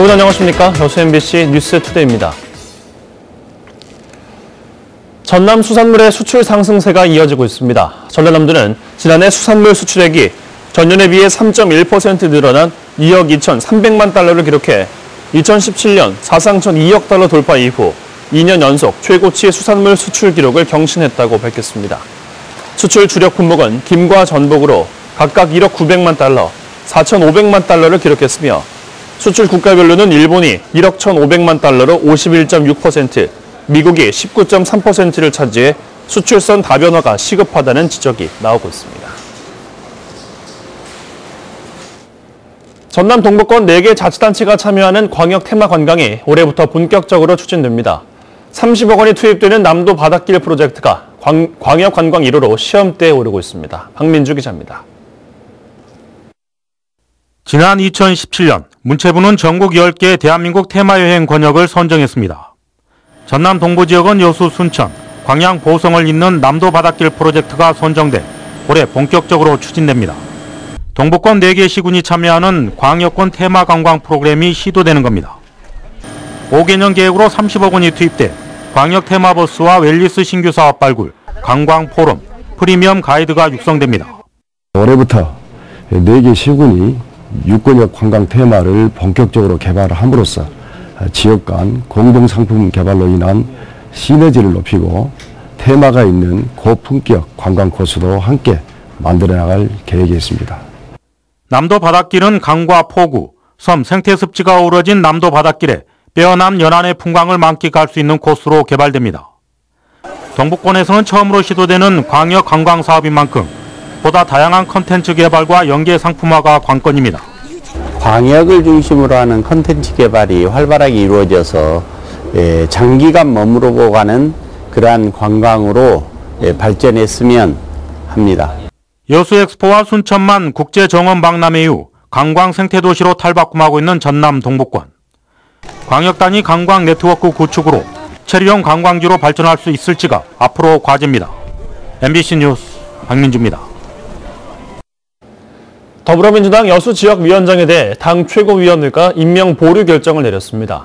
여러분 안녕하십니까? 여수 MBC 뉴스투데이입니다. 전남 수산물의 수출 상승세가 이어지고 있습니다. 전라남도는 지난해 수산물 수출액이 전년에 비해 3.1% 늘어난 2억 2,300만 달러를 기록해 2017년 사상천 2억 달러 돌파 이후 2년 연속 최고치의 수산물 수출 기록을 경신했다고 밝혔습니다. 수출 주력 품목은 김과 전복으로 각각 1억 900만 달러, 4,500만 달러를 기록했으며 수출 국가별로는 일본이 1억 1,500만 달러로 51.6%, 미국이 19.3%를 차지해 수출선 다변화가 시급하다는 지적이 나오고 있습니다. 전남 동부권 4개 자치단체가 참여하는 광역 테마 관광이 올해부터 본격적으로 추진됩니다. 30억 원이 투입되는 남도 바닷길 프로젝트가 광역 관광 1호로 시험대에 오르고 있습니다. 박민주 기자입니다. 지난 2017년 문체부는 전국 10개 대한민국 테마여행 권역을 선정했습니다. 전남 동부 지역은 여수, 순천, 광양, 보성을 잇는 남도 바닷길 프로젝트가 선정돼 올해 본격적으로 추진됩니다. 동부권 4개 시군이 참여하는 광역권 테마 관광 프로그램이 시도되는 겁니다. 5개년 계획으로 30억 원이 투입돼 광역 테마버스와 웰리스 신규 사업 발굴, 관광 포럼, 프리미엄 가이드가 육성됩니다. 올해부터 4개 시군이 육권역 관광 테마를 본격적으로 개발을 함으로써 지역 간 공동상품 개발로 인한 시너지를 높이고 테마가 있는 고품격 관광 코스도 함께 만들어 나갈 계획이 있습니다. 남도 바닷길은 강과 포구, 섬, 생태습지가 어우러진 남도 바닷길에 빼어난 연안의 풍광을 만끽할 수 있는 코스로 개발됩니다. 동부권에서는 처음으로 시도되는 광역 관광 사업인 만큼 보다 다양한 컨텐츠 개발과 연계 상품화가 관건입니다. 광역을 중심으로 하는 컨텐츠 개발이 활발하게 이루어져서 장기간 머무르고 가는 그러한 관광으로 발전했으면 합니다. 여수엑스포와 순천만 국제정원 박람회 이후 관광 생태도시로 탈바꿈하고 있는 전남 동부권. 광역 단위 관광 네트워크 구축으로 체류형 관광지로 발전할 수 있을지가 앞으로 과제입니다. MBC 뉴스 박민주입니다. 더불어민주당 여수지역위원장에 대해 당 최고위원회가 임명 보류 결정을 내렸습니다.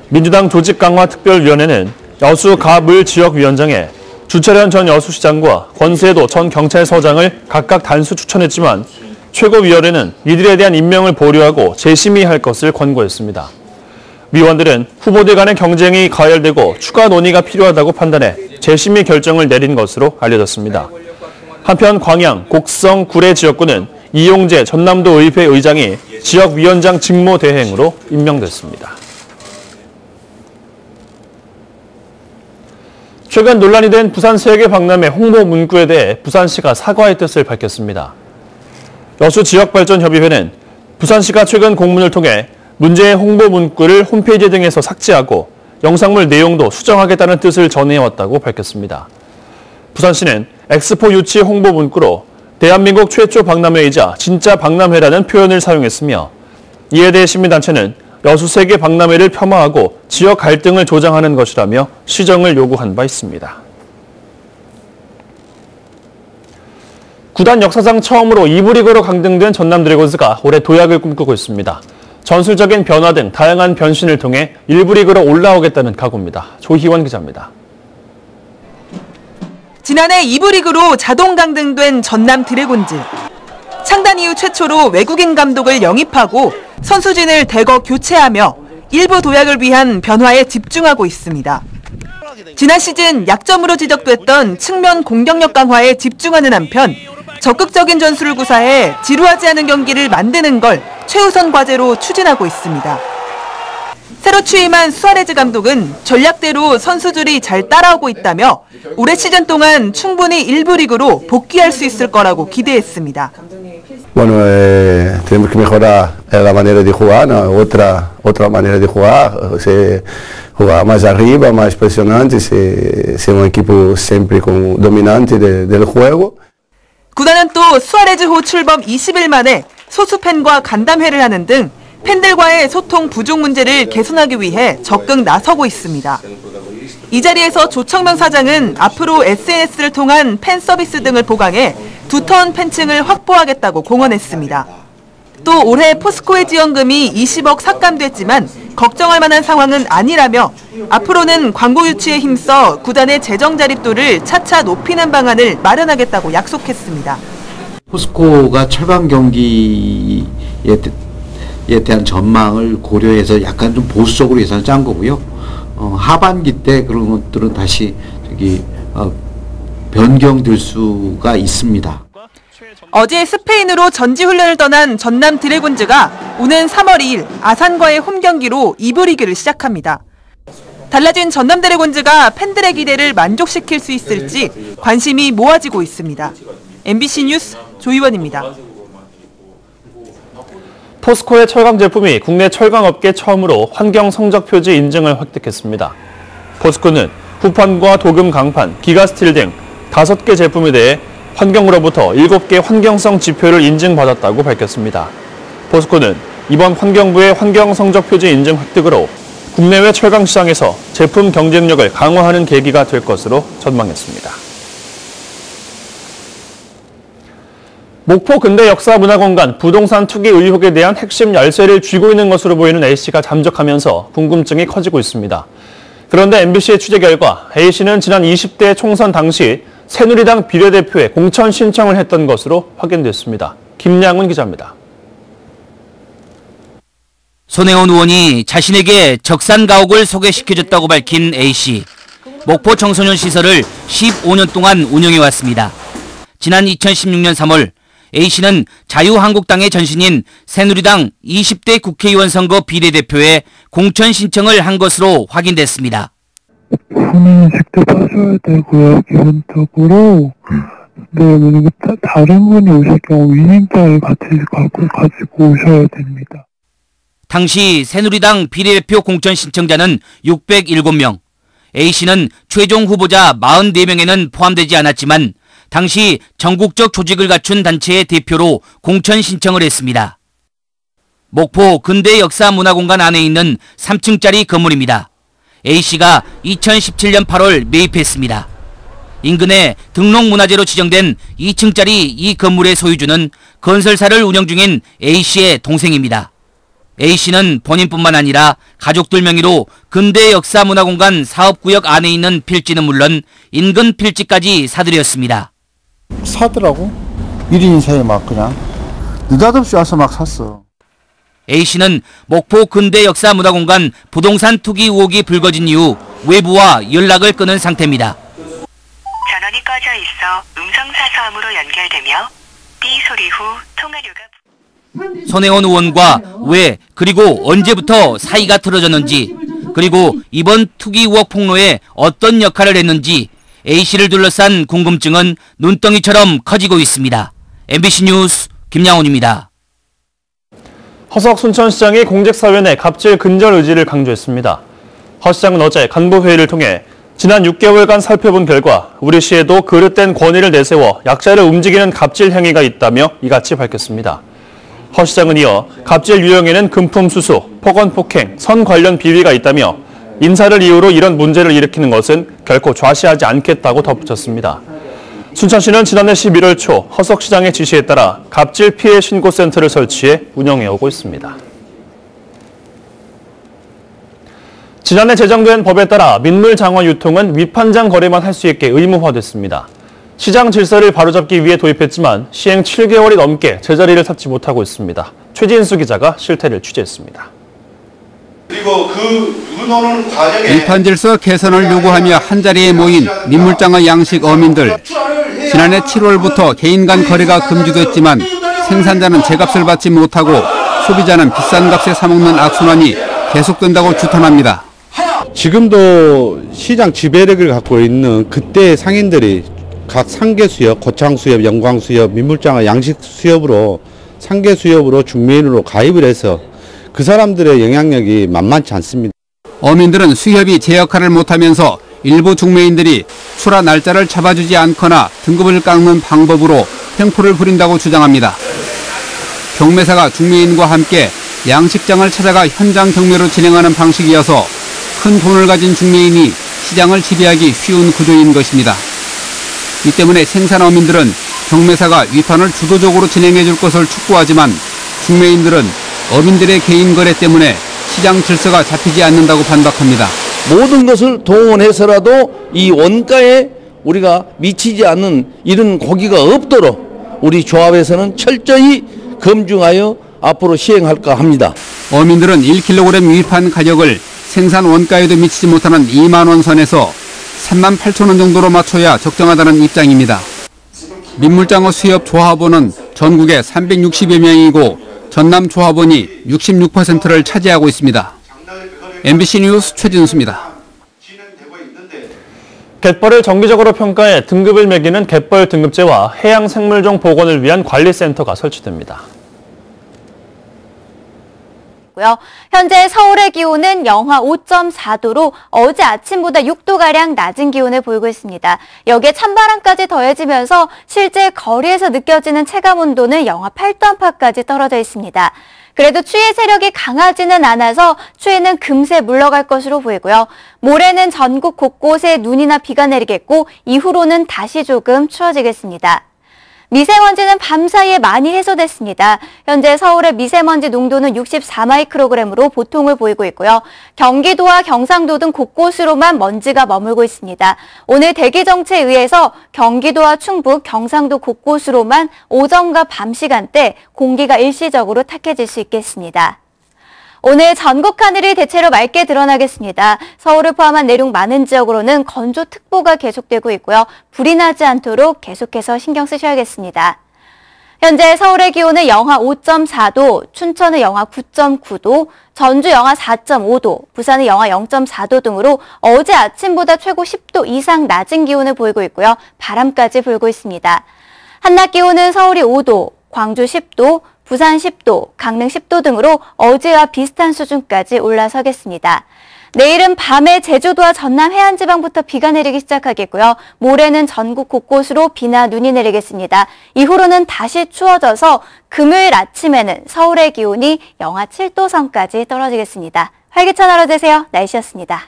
민주당 조직강화특별위원회는 여수 가물 지역위원장에 주철현 전 여수시장과 권세도 전 경찰서장을 각각 단수 추천했지만 최고위원회는 이들에 대한 임명을 보류하고 재심의할 것을 권고했습니다. 위원들은 후보들 간의 경쟁이 가열되고 추가 논의가 필요하다고 판단해 재심의 결정을 내린 것으로 알려졌습니다. 한편 광양, 곡성, 구례 지역구는 이용재 전남도 의회 의장이 지역위원장 직무 대행으로 임명됐습니다. 최근 논란이 된 부산 세계박람회 홍보 문구에 대해 부산시가 사과의 뜻을 밝혔습니다. 여수지역발전협의회는 부산시가 최근 공문을 통해 문제의 홍보 문구를 홈페이지 등에서 삭제하고 영상물 내용도 수정하겠다는 뜻을 전해왔다고 밝혔습니다. 부산시는 엑스포 유치 홍보 문구로 대한민국 최초 박람회이자 진짜 박람회라는 표현을 사용했으며 이에 대해 시민단체는 여수 세계 박람회를 폄하하고 지역 갈등을 조장하는 것이라며 시정을 요구한 바 있습니다. 구단 역사상 처음으로 2부 리그로 강등된 전남 드래곤즈가 올해 도약을 꿈꾸고 있습니다. 전술적인 변화 등 다양한 변신을 통해 1부 리그로 올라오겠다는 각오입니다. 조희원 기자입니다. 지난해 2부 리그로 자동 강등된 전남 드래곤즈. 창단 이후 최초로 외국인 감독을 영입하고 선수진을 대거 교체하며 일부 도약을 위한 변화에 집중하고 있습니다. 지난 시즌 약점으로 지적됐던 측면 공격력 강화에 집중하는 한편 적극적인 전술을 구사해 지루하지 않은 경기를 만드는 걸 최우선 과제로 추진하고 있습니다. 새로 취임한 수아레즈 감독은 전략대로 선수들이 잘 따라오고 있다며 올해 시즌 동안 충분히 1부 리그로 복귀할 수 있을 거라고 기대했습니다. Bueno, tenemos que mejorar la manera de jugar, ¿no? Otra manera de jugar, jugar más arriba, más presionante, ser un equipo siempre dominante del juego. 구단은 또 수아레즈호 출범 20일 만에 소수 팬과 간담회를 하는 등 팬들과의 소통 부족 문제를 개선하기 위해 적극 나서고 있습니다. 이 자리에서 조청명 사장은 앞으로 SNS를 통한 팬 서비스 등을 보강해 두터운 팬층을 확보하겠다고 공언했습니다. 또 올해 포스코의 지원금이 20억 삭감됐지만 걱정할 만한 상황은 아니라며 앞으로는 광고 유치에 힘써 구단의 재정 자립도를 차차 높이는 방안을 마련하겠다고 약속했습니다. 포스코가 철강 경기에 대한 전망을 고려해서 약간 좀 보수적으로 예산을 짠 거고요. 하반기 때 그런 것들은 다시 변경될 수가 있습니다. 어제 스페인으로 전지훈련을 떠난 전남 드래곤즈가 오는 3월 2일 아산과의 홈경기로 2부 리그를 시작합니다. 달라진 전남 드래곤즈가 팬들의 기대를 만족시킬 수 있을지 관심이 모아지고 있습니다. MBC 뉴스 조희원입니다. 포스코의 철강 제품이 국내 철강업계 처음으로 환경 성적 표지 인증을 획득했습니다. 포스코는 후판과 도금 강판, 기가스틸 등 5개 제품에 대해 환경부로부터 7개 환경성 지표를 인증받았다고 밝혔습니다. 포스코는 이번 환경부의 환경 성적 표지 인증 획득으로 국내외 철강 시장에서 제품 경쟁력을 강화하는 계기가 될 것으로 전망했습니다. 목포 근대역사문화공간 부동산 투기 의혹에 대한 핵심 열쇠를 쥐고 있는 것으로 보이는 A씨가 잠적하면서 궁금증이 커지고 있습니다. 그런데 MBC의 취재 결과 A씨는 지난 20대 총선 당시 새누리당 비례대표에 공천 신청을 했던 것으로 확인됐습니다. 김양훈 기자입니다. 손혜원 의원이 자신에게 적산 가옥을 소개시켜줬다고 밝힌 A씨. 목포 청소년 시설을 15년 동안 운영해왔습니다. 지난 2016년 3월 A씨는 자유한국당의 전신인 새누리당 20대 국회의원 선거 비례대표에 공천 신청을 한 것으로 확인됐습니다. 본인이 직접 하셔야 되고요. 기본적으로 다른 분이 오실 경우 위임장을 가지고 오셔야 됩니다. 당시 새누리당 비례대표 공천 신청자는 607명. A씨는 최종 후보자 44명에는 포함되지 않았지만 당시 전국적 조직을 갖춘 단체의 대표로 공천 신청을 했습니다. 목포 근대역사문화공간 안에 있는 3층짜리 건물입니다. A씨가 2017년 8월 매입했습니다. 인근에 등록문화재로 지정된 2층짜리 이 건물의 소유주는 건설사를 운영 중인 A씨의 동생입니다. A씨는 본인뿐만 아니라 가족들 명의로 근대역사문화공간 사업구역 안에 있는 필지는 물론 인근 필지까지 사들였습니다. 사더라고. 1인 사이에 막 그냥 느닷없이 와서 막 샀어. A씨는 목포 근대역사문화공간 부동산 투기 의혹이 불거진 이후 외부와 연락을 끊은 상태입니다. 전원이 꺼져 있어 음성사서함으로 연결되며 삐 소리 후 통화료가... 손혜원 의원과 왜 그리고 언제부터 사이가 틀어졌는지 그리고 이번 투기 의혹 폭로에 어떤 역할을 했는지 A씨를 둘러싼 궁금증은 눈덩이처럼 커지고 있습니다. MBC 뉴스 김양훈입니다. 허석 순천시장이 공직사회 내 갑질 근절 의지를 강조했습니다. 허 시장은 어제 간부회의를 통해 지난 6개월간 살펴본 결과 우리 시에도 그릇된 권위를 내세워 약자를 움직이는 갑질 행위가 있다며 이같이 밝혔습니다. 허 시장은 이어 갑질 유형에는 금품 수수, 폭언 폭행, 선 관련 비위가 있다며 인사를 이유로 이런 문제를 일으키는 것은 결코 좌시하지 않겠다고 덧붙였습니다. 순천시는 지난해 11월 초 허석 시장의 지시에 따라 갑질 피해 신고센터를 설치해 운영해오고 있습니다. 지난해 제정된 법에 따라 민물 장어 유통은 위판장 거래만 할 수 있게 의무화됐습니다. 시장 질서를 바로잡기 위해 도입했지만 시행 7개월이 넘게 제자리를 찾지 못하고 있습니다. 최진수 기자가 실태를 취재했습니다. 그리고 그 의논은 과정에 위판 질서 개선을 요구하며 한자리에 모인 민물장어 양식 어민들. 지난해 7월부터 개인 간 거래가 금지됐지만 생산자는 제값을 받지 못하고 소비자는 비싼 값에 사먹는 악순환이 계속된다고 주탄합니다. 지금도 시장 지배력을 갖고 있는 그때의 상인들이 각 상계 수협, 고창 수협, 영광 수협, 민물장어 양식 수협으로 상계 수협으로 중매인으로 가입을 해서 그 사람들의 영향력이 만만치 않습니다. 어민들은 수협이 제 역할을 못하면서 일부 중매인들이 출하 날짜를 잡아주지 않거나 등급을 깎는 방법으로 횡포를 부린다고 주장합니다. 경매사가 중매인과 함께 양식장을 찾아가 현장 경매로 진행하는 방식이어서 큰 돈을 가진 중매인이 시장을 지배하기 쉬운 구조인 것입니다. 이 때문에 생산어민들은 경매사가 위판을 주도적으로 진행해 줄 것을 촉구하지만 중매인들은 어민들의 개인 거래 때문에 시장 질서가 잡히지 않는다고 반박합니다. 모든 것을 동원해서라도 이 원가에 우리가 미치지 않는 이런 고기가 없도록 우리 조합에서는 철저히 검증하여 앞으로 시행할까 합니다. 어민들은 1kg 유입한 가격을 생산 원가에도 미치지 못하는 2만 원 선에서 3만 8천 원 정도로 맞춰야 적정하다는 입장입니다. 민물장어 수협 조합원은 전국에 360여 명이고 전남 조합원이 66%를 차지하고 있습니다. MBC 뉴스 최진수입니다. 갯벌을 정기적으로 평가해 등급을 매기는 갯벌 등급제와 해양생물종 복원을 위한 관리센터가 설치됩니다. 현재 서울의 기온은 영하 5.4도로 어제 아침보다 6도가량 낮은 기온을 보이고 있습니다. 여기에 찬바람까지 더해지면서 실제 거리에서 느껴지는 체감온도는 영하 8도 안팎까지 떨어져 있습니다. 그래도 추위의 세력이 강하지는 않아서 추위는 금세 물러갈 것으로 보이고요. 모레는 전국 곳곳에 눈이나 비가 내리겠고 이후로는 다시 조금 추워지겠습니다. 미세먼지는 밤사이에 많이 해소됐습니다. 현재 서울의 미세먼지 농도는 64마이크로그램으로 보통을 보이고 있고요. 경기도와 경상도 등 곳곳으로만 먼지가 머물고 있습니다. 오늘 대기 정체에 의해서 경기도와 충북, 경상도 곳곳으로만 오전과 밤 시간대 공기가 일시적으로 탁해질 수 있겠습니다. 오늘 전국 하늘이 대체로 맑게 드러나겠습니다. 서울을 포함한 내륙 많은 지역으로는 건조특보가 계속되고 있고요. 불이 나지 않도록 계속해서 신경 쓰셔야겠습니다. 현재 서울의 기온은 영하 5.4도, 춘천은 영하 9.9도, 전주 영하 4.5도, 부산은 영하 0.4도 등으로 어제 아침보다 최고 10도 이상 낮은 기온을 보이고 있고요. 바람까지 불고 있습니다. 한낮 기온은 서울이 5도, 광주 10도, 부산 10도, 강릉 10도 등으로 어제와 비슷한 수준까지 올라서겠습니다. 내일은 밤에 제주도와 전남 해안지방부터 비가 내리기 시작하겠고요. 모레는 전국 곳곳으로 비나 눈이 내리겠습니다. 이후로는 다시 추워져서 금요일 아침에는 서울의 기온이 영하 7도 선까지 떨어지겠습니다. 활기찬 하루 되세요. 날씨였습니다.